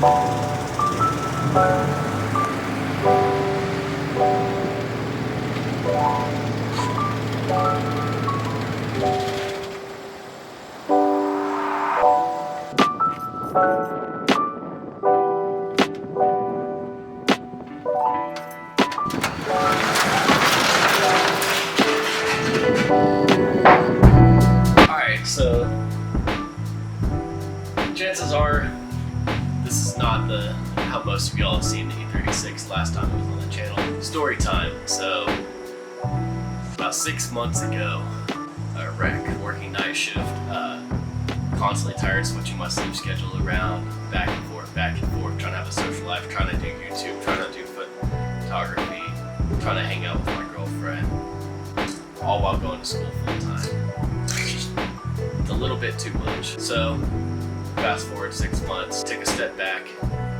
Alright, so chances are this is not how most of y'all have seen the E36 last time it was on the channel. Story time. So about 6 months ago, a wreck, working night shift, constantly tired, switching my sleep schedule around, back and forth, trying to have a social life, trying to do YouTube, trying to do photography, trying to hang out with my girlfriend, all while going to school full time. It's a little bit too much. So fast forward 6 months, took a step back.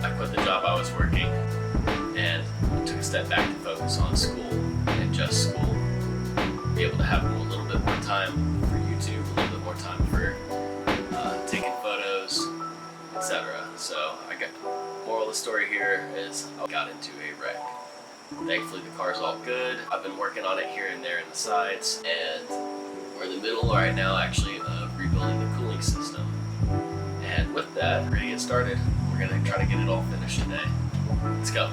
I quit the job I was working and took a step back to focus on school and just school. Be able to have a little bit more time for YouTube, a little bit more time for taking photos, etc. So moral of the story here is I got into a wreck. Thankfully the car's all good. I've been working on it here and there in the sides, and we're in the middle right now actually of rebuilding the cooling system. And with that, we're gonna get started. We're gonna try to get it all finished today. Let's go.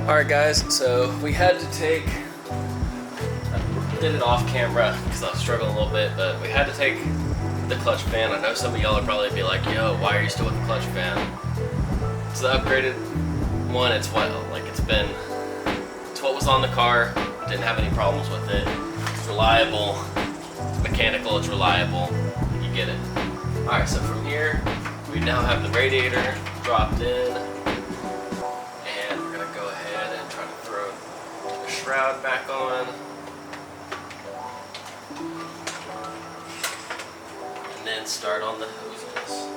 Alright guys, so we had to I did it off camera because I was struggling a little bit, but we had to take the clutch fan. I know some of y'all would probably be like, yo, why are you still with the clutch fan? It's the upgraded one. It's what was on the car. Didn't have any problems with it. It's reliable. It's mechanical, it's reliable. You get it. Alright, so from here, we now have the radiator dropped in. And we're gonna go ahead and try to throw the shroud back on. And then start on the hoses.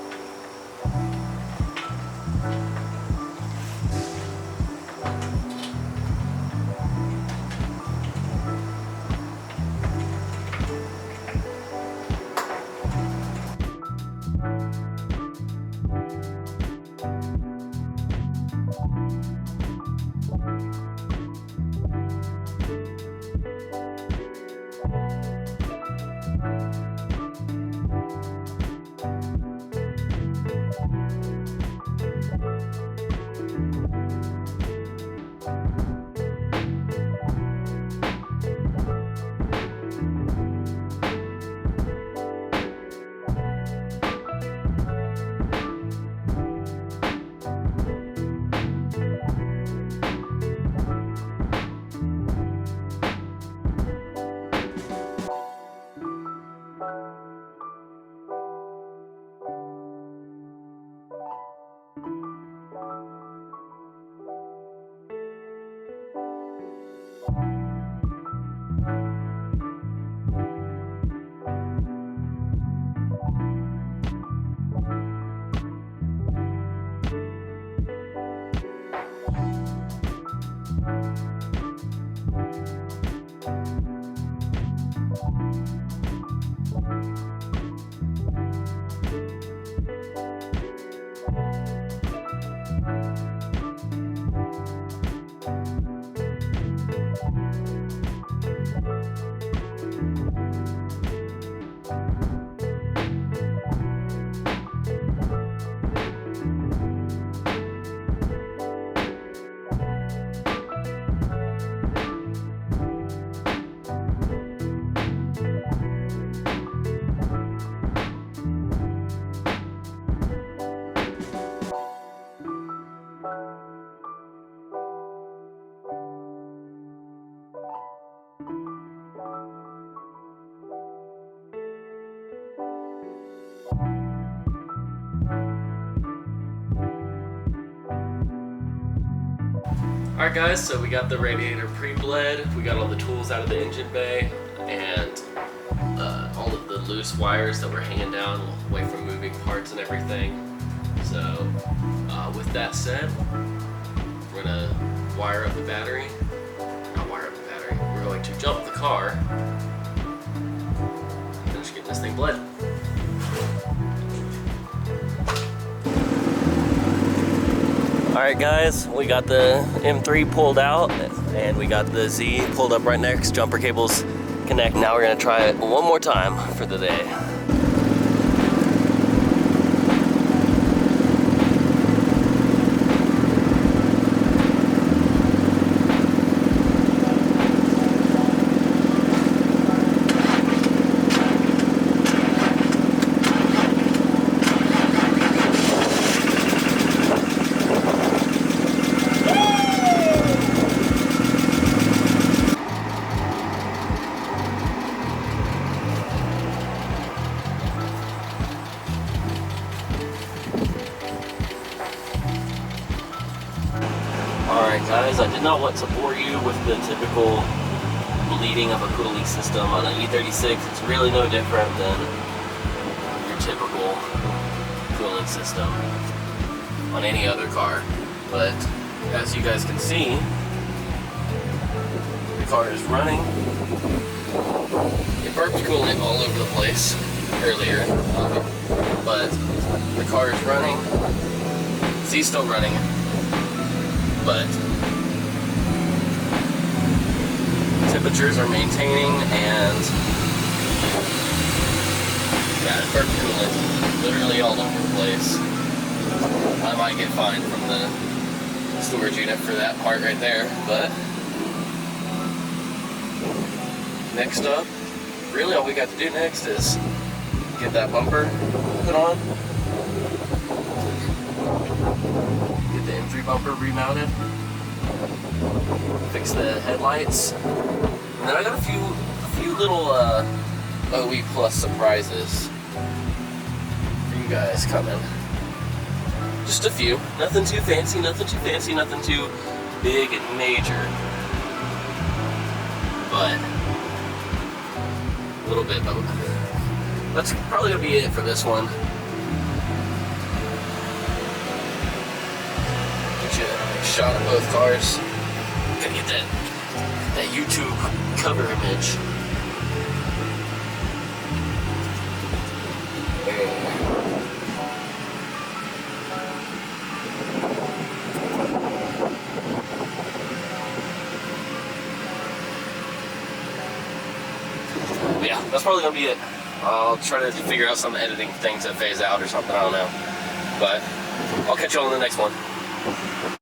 Alright guys, so we got the radiator pre-bled, we got all the tools out of the engine bay, and all of the loose wires that were hanging down away from moving parts and everything. With that said, we're gonna wire up the battery. Not wire up the battery. We're going to jump the car. Finish getting this thing bled. Alright guys, we got the M3 pulled out and we got the Z pulled up right next. Jumper cables connect. Now we're gonna try it one more time for the day. Alright guys, I did not want to bore you with the typical bleeding of a cooling system on an E36. It's really no different than your typical cooling system on any other car. But as you guys can see, the car is running. It burped coolant all over the place earlier, but the car is running. Z's still running. But temperatures are maintaining, and yeah, it burnt coolant literally all over the place. I might get fined from the storage unit for that part right there, but next up, really all we got to do next is get that bumper put on. Get the M3 bumper remounted, fix the headlights, and then I got a few little OE Plus surprises for you guys coming. Just a few, nothing too fancy, nothing too big and major, but a little bit of. That's probably gonna be it for this one. Shot of both cars. Gotta get that YouTube cover image. Yeah, that's probably gonna be it. I'll try to figure out some editing things that phase out or something, I don't know. But I'll catch you on the next one.